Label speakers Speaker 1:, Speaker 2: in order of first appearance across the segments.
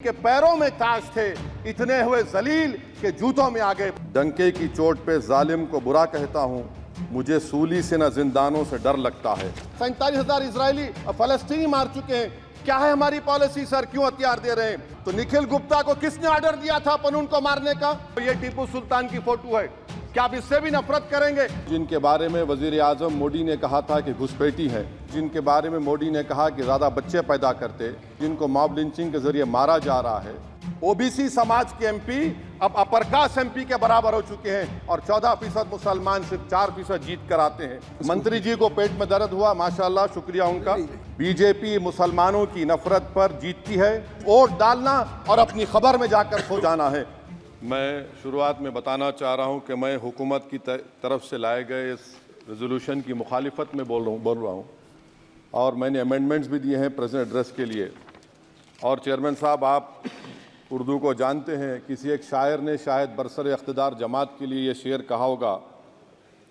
Speaker 1: के पैरों में ताज थे, इतने हुए जलील के जूतों में आ गए। डंके की चोट पे जालिम को बुरा कहता हूँ, मुझे सूली से न जिंदानों से डर लगता है। 47,000 इजरायली और फलस्तीनी मार चुके हैं। क्या है हमारी पॉलिसी सर, क्यों हथियार दे रहे हैं? तो निखिल गुप्ता को किसने ऑर्डर दिया था पनून को मारने का? ये टीपू सुल्तान की फोटो है, क्या आप इससे भी नफरत करेंगे? जिनके बारे में वजीर आजम मोदी ने कहा था कि घुसपैठी है, जिनके बारे में मोदी ने कहा कि ज्यादा बच्चे पैदा करते, जिनको मॉब लिंचिंग के जरिए मारा जा रहा है, ओबीसी समाज के एमपी अब अपर कास्ट एमपी के बराबर हो चुके हैं और 14% मुसलमान सिर्फ 4% जीत कर आते हैं। मंत्री जी को पेट में दर्द हुआ, माशाल्लाह, शुक्रिया उनका। बीजेपी मुसलमानों की नफरत पर जीतती है, वोट डालना और अपनी खबर में जाकर सो जाना है। मैं शुरुआत में बताना चाह रहा हूं कि मैं हुकूमत की तरफ से लाए गए इस रेजोल्यूशन की मुखालिफत में बोल रहा हूं और मैंने अमेंडमेंट्स भी दिए हैं प्रेजेंट एड्रेस के लिए। और चेयरमैन साहब, आप उर्दू को जानते हैं, किसी एक शायर ने शायद बरसर इख्तिदार जमात के लिए ये शेर कहा होगा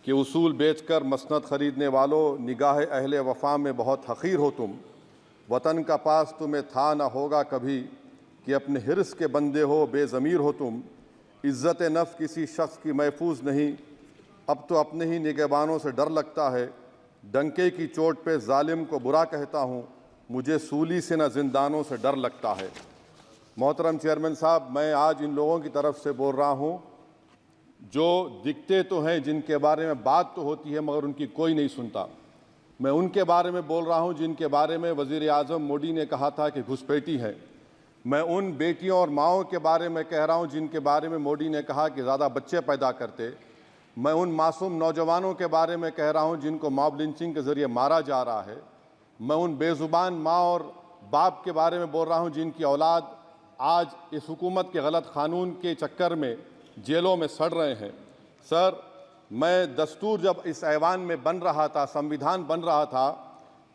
Speaker 1: कि उसूल बेचकर मसनद ख़रीदने वालों, निगाह अहले वफ़ा में बहुत हक़ीर हो तुम, वतन का पास तुम्हें था न होगा कभी, कि अपने हिर्स के बंदे हो, बेज़मीर हो तुम, इज़्ज़त नफ्स किसी शख्स की महफूज नहीं, अब तो अपने ही निगहबानों से डर लगता है। डंके की चोट पे जालिम को बुरा कहता हूँ, मुझे सूली से न जिंदानों से डर लगता है। मोहतरम चेयरमैन साहब, मैं आज इन लोगों की तरफ से बोल रहा हूँ जो दिखते तो हैं, जिनके बारे में बात तो होती है मगर उनकी कोई नहीं सुनता। मैं उनके बारे में बोल रहा हूँ जिनके बारे में वज़ीर आज़म मोदी ने कहा था कि घुसपैठी है। मैं उन बेटियों और माओं के बारे में कह रहा हूं जिनके बारे में मोदी ने कहा कि ज़्यादा बच्चे पैदा करते। मैं उन मासूम नौजवानों के बारे में कह रहा हूं जिनको मॉब लिंचिंग के ज़रिए मारा जा रहा है। मैं उन बेज़ुबान माँ और बाप के बारे में बोल रहा हूं जिनकी औलाद आज इस हुकूमत के गलत कानून के चक्कर में जेलों में सड़ रहे हैं। सर, मैं दस्तूर जब इस ऐवान में बन रहा था, संविधान बन रहा था,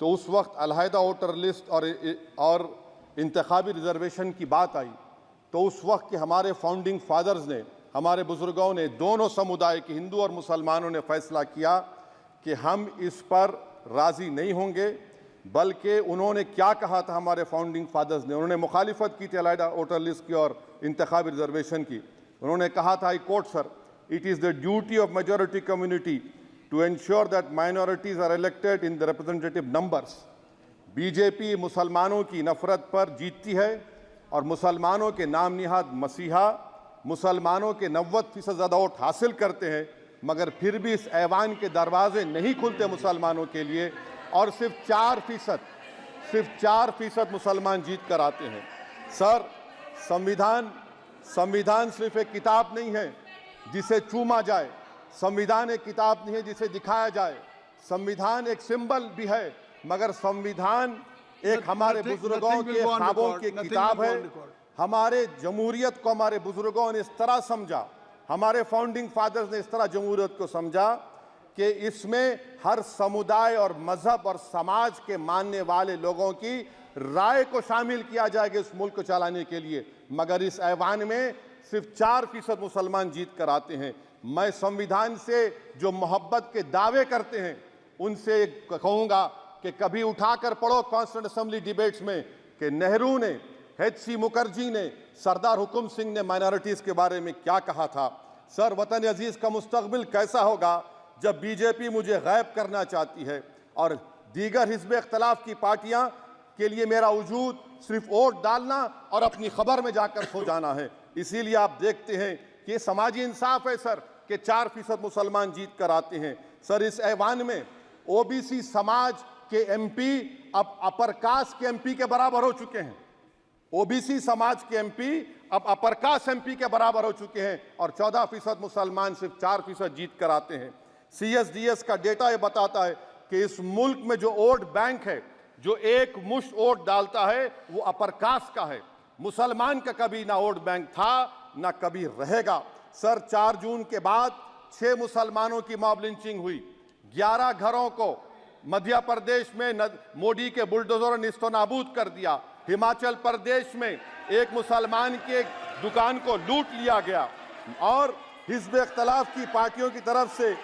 Speaker 1: तो उस वक्त अलहदा वोटर लिस्ट और इंतखाबी रिजर्वेशन की बात आई तो उस वक्त के हमारे फाउंडिंग फादर्स ने, हमारे बुजुर्गों ने, दोनों समुदाय के हिंदू और मुसलमानों ने फैसला किया कि हम इस पर राज़ी नहीं होंगे। बल्कि उन्होंने क्या कहा था हमारे फाउंडिंग फादर्स ने, उन्होंने मुखालिफत की थी अलहदा वोटर लिस्ट की और इंतखाबी रिजर्वेशन की। उन्होंने कहा था, I quote sir, it is the duty of majority community to ensure that minorities are elected in the representative numbers. BJP मुसलमानों की नफरत पर जीतती है और मुसलमानों के नाम निहाद मसीहा मुसलमानों के 90% ज़्यादा वोट हासिल करते हैं, मगर फिर भी इस ऐवान के दरवाजे नहीं खुलते मुसलमानों के लिए और सिर्फ 4% मुसलमान जीत कर आते हैं। सर, संविधान सिर्फ एक किताब नहीं है जिसे चूमा जाए, संविधान एक किताब नहीं है जिसे दिखाया जाए, संविधान एक सिंबल भी है, मगर संविधान एक हमारे बुजुर्गों के ख्वाबों की किताब है। हमारे जमहूरियत को हमारे बुजुर्गों ने इस तरह समझा, हमारे फाउंडिंग फादर्स ने इस तरह जमहूरियत को समझा कि इसमें हर समुदाय और मजहब और समाज के मानने वाले लोगों की राय को शामिल किया जाएगा इस मुल्क को चलाने के लिए। मगर इस ऐवान में सिर्फ 4% मुसलमान जीत कर आते हैं। मैं संविधान से जो मोहब्बत के दावे करते हैं उनसे कहूँगा कि कभी उठाकर पढ़ो कॉन्स्टिट्यूंट असेंबली डिबेट्स में कि नेहरू ने, HC मुखर्जी ने, सरदार हुकुम सिंह ने माइनॉरिटीज़ के बारे में क्या कहा था। सर, वतन अजीज़ का मुस्तकबिल कैसा होगा जब बीजेपी मुझे गायब करना चाहती है और दीगर हिज़्ब इख्तिलाफ की पार्टियां के लिए मेरा वजूद सिर्फ वोट डालना और अपनी खबर में जाकर सो जाना है। इसीलिए आप देखते हैं कि समाजी इंसाफ है सर कि 4% मुसलमान जीत कर आते हैं। सर, इस ऐवान में ओबीसी समाज के एमपी अब अपर कास्ट के एमपी के बराबर हो चुके हैं। ओबीसी समाज के एमपी अब अपर कास्ट एमपी के बराबर हो चुके हैं और 14% मुसलमान सिर्फ 4% जीत कर आते हैं। CSDS का डेटा ये बताता है कि इस मुल्क में जो वोट बैंक है, जो एक मुश्त वोट डालता है, वो अपर कास्ट का है। मुसलमान का कभी ना वोट बैंक था ना कभी रहेगा। सर, 4 जून के बाद 6 मुसलमानों की मॉब लिंचिंग हुई, 11 घरों को मध्य प्रदेश में मोदी के बुलडोजर ने निस्तो नाबूद कर दिया। हिमाचल प्रदेश में एक मुसलमान की एक दुकान को लूट लिया गया और हिज़्ब इख्तिलाफ की पार्टियों की तरफ से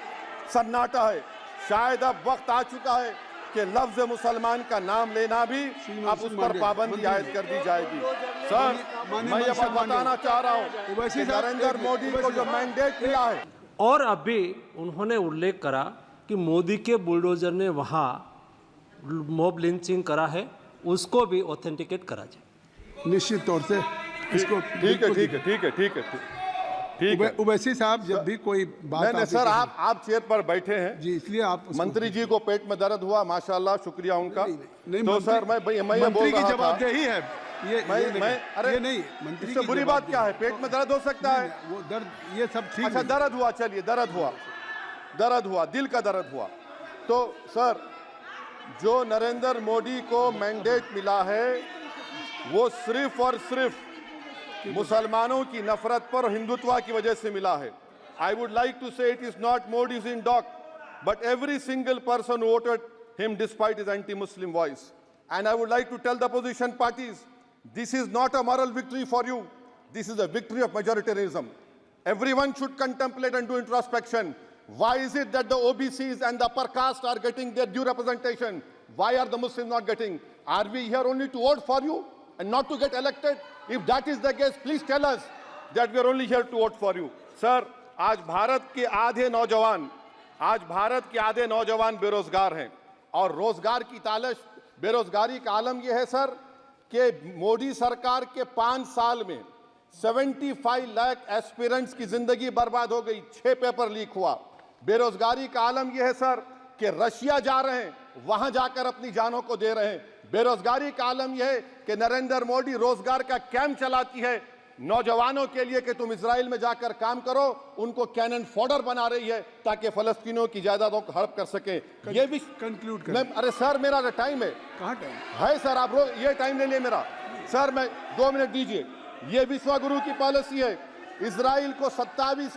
Speaker 1: सन्नाटा है। शायद अब वक्त आ चुका है कि लफ्ज मुसलमान का नाम लेना भी अब उस पर पाबंदी आयद कर दी जाएगी। सर, मैं ये बात बताना चाह रहा हूँ कि नरेंद्र मोदी को जो मैंडेट मिला है,
Speaker 2: और अभी उन्होंने उल्लेख करा कि मोदी के बुलडोजर ने वहाँ मॉब लिंचिंग करा है, उसको भी ऑथेंटिकेट करा जाए।
Speaker 3: निश्चित तौर से इसको
Speaker 1: ठीक है।
Speaker 3: उवैसी साहब, जब भी कोई बात
Speaker 1: नहीं सर, आप चेयर पर बैठे हैं
Speaker 3: जी, इसलिए आप
Speaker 1: मंत्री जी को पेट में दर्द हुआ, माशाल्लाह, शुक्रिया उनका।
Speaker 3: नहीं,
Speaker 1: तो सर मैं ये बोल रहा था,
Speaker 3: जवाबदेही है
Speaker 1: अरे
Speaker 3: ये नहीं, मंत्री
Speaker 1: इससे बुरी बात क्या है? पेट में दर्द हो सकता है,
Speaker 3: वो दर्द ये सब ठीक।
Speaker 1: अच्छा, दर्द हुआ, चलिए दर्द हुआ, दिल का दर्द हुआ। तो सर, जो नरेंद्र मोदी को मैंडेट मिला है वो सिर्फ और सिर्फ मुसलमानों की नफरत पर हिंदुत्व की वजह से मिला है। I would like to say it is not Modi's in dock, but every single person voted him despite his anti Muslim voice. And I would like to tell the position parties, this is not a moral victory for you, this is a victory of majoritarianism. Everyone should contemplate and do introspection. Why is it that the OBCs and the upper caste are getting their due representation? Why are the Muslims not getting? Are we here only to vote for you and not to get elected? If that is the case, please tell us that we are only here to vote for you. Sir, आज भारत के आधे नौजवान बेरोजगार हैं और रोजगार की तालाश, बेरोजगारी का आलम यह है सर कि मोदी सरकार के 5 साल में 75 लाख एस्पिरेंट्स की जिंदगी बर्बाद हो गई, 6 पेपर लीक हुआ। बेरोजगारी का आलम यह है सर कि रशिया जा रहे हैं, वहां जाकर अपनी जानों को दे रहे हैं। बेरोजगारी का आलम यह है कि नरेंद्र मोदी रोजगार का कैंप चलाती है नौजवानों के लिए कि तुम इजराइल में जाकर काम करो, उनको कैनन फॉडर बना रही है ताकि फलस्तीनियों की जायदादों को हड़प कर सके। ये भी
Speaker 3: कंक्लूड कर।
Speaker 1: अरे सर, मेरा टाइम है।
Speaker 3: कहाँ टाइम
Speaker 1: है सर? आप लोग ये टाइम ले लिए मेरा। सर, मैं 2 मिनट दीजिए। ये विश्वगुरु की पॉलिसी है। इजराइल को 27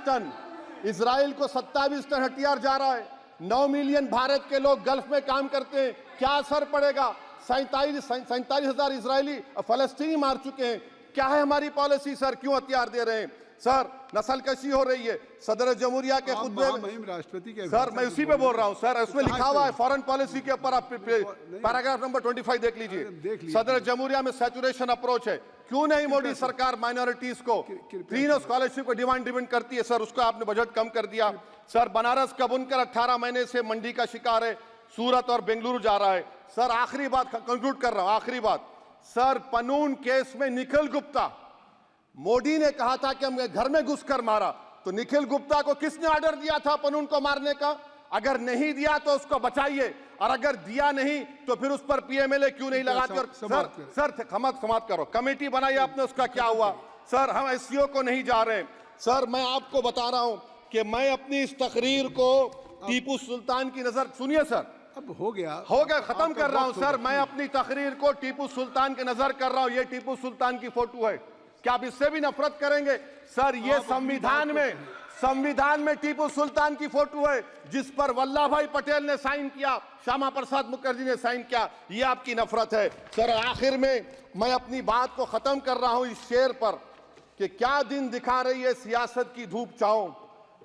Speaker 1: टन हथियार जा रहा है। 9 मिलियन भारत के लोग गल्फ में काम करते हैं, क्या असर पड़ेगा? 47,000 इजरायली फलस्तीनी मार चुके हैं। क्या है हमारी पॉलिसी सर? क्यों हथियार दे रहे हैं सर? नस्लकशी हो रही है। सदर जमहूरिया के खुतबे में
Speaker 3: राष्ट्रपति के
Speaker 1: सर, मैं उसी पे बोल रहा हूं सर, उसमें लिखा हुआ है फॉरेन पॉलिसी के ऊपर, आप पैराग्राफ नंबर 25 देख लीजिए। सदर जमहूरिया में सैचुरेशन अप्रोच है। क्यों नहीं मोदी सरकार माइनॉरिटीज को तीनों स्कॉलरशिप को डिमांड करती है सर? उसको आपने बजट कम कर दिया। सर, बनारस का बुनकर 18 महीने से मंडी का शिकार है, सूरत और बेंगलुरु जा रहा है। सर, आखिरी बात कंक्लूड कर रहा हूं, आखिरी बात सर, पनून केस में निखिल गुप्ता, मोदी ने कहा था कि हम घर में घुसकर मारा, तो निखिल गुप्ता को किसने ऑर्डर दिया था पनून को मारने का? अगर नहीं दिया तो उसको बचाइए, और अगर दिया नहीं तो फिर उस पर पीएमएलए क्यों नहीं लगाकर? सर समाप्त करो। कमेटी बनाई आपने, उसका क्या हुआ? सर, हम एससीओ को नहीं जा रहे। सर, मैं आपको बता रहा हूं कि मैं अपनी इस तकरीर को टीपू सुल्तान की नजर, सुनिए सर,
Speaker 3: अब हो गया,
Speaker 1: खत्म कर रहा हूं सर। मैं अपनी तकरीर को टीपू सुल्तान की नजर कर रहा हूं। ये टीपू सुल्तान की फोटो है, क्या आप इससे भी नफरत करेंगे? सर, ये संविधान में टीपू सुल्तान की फोटो है जिस पर वल्लभ भाई पटेल ने साइन किया, श्यामा प्रसाद मुखर्जी ने साइन किया। ये आपकी नफरत है सर। आखिर में मैं अपनी बात को खत्म कर रहा हूं इस शेर पर कि क्या दिन दिखा रही है सियासत की धूप छांव,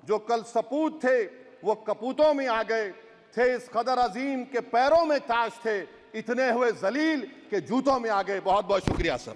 Speaker 1: जो कल सपूत थे वो कपूतों में आ गए, थे इस कदर अजीम के पैरों में ताज थे, इतने हुए जलील के जूतों में आ गए। बहुत बहुत शुक्रिया सर।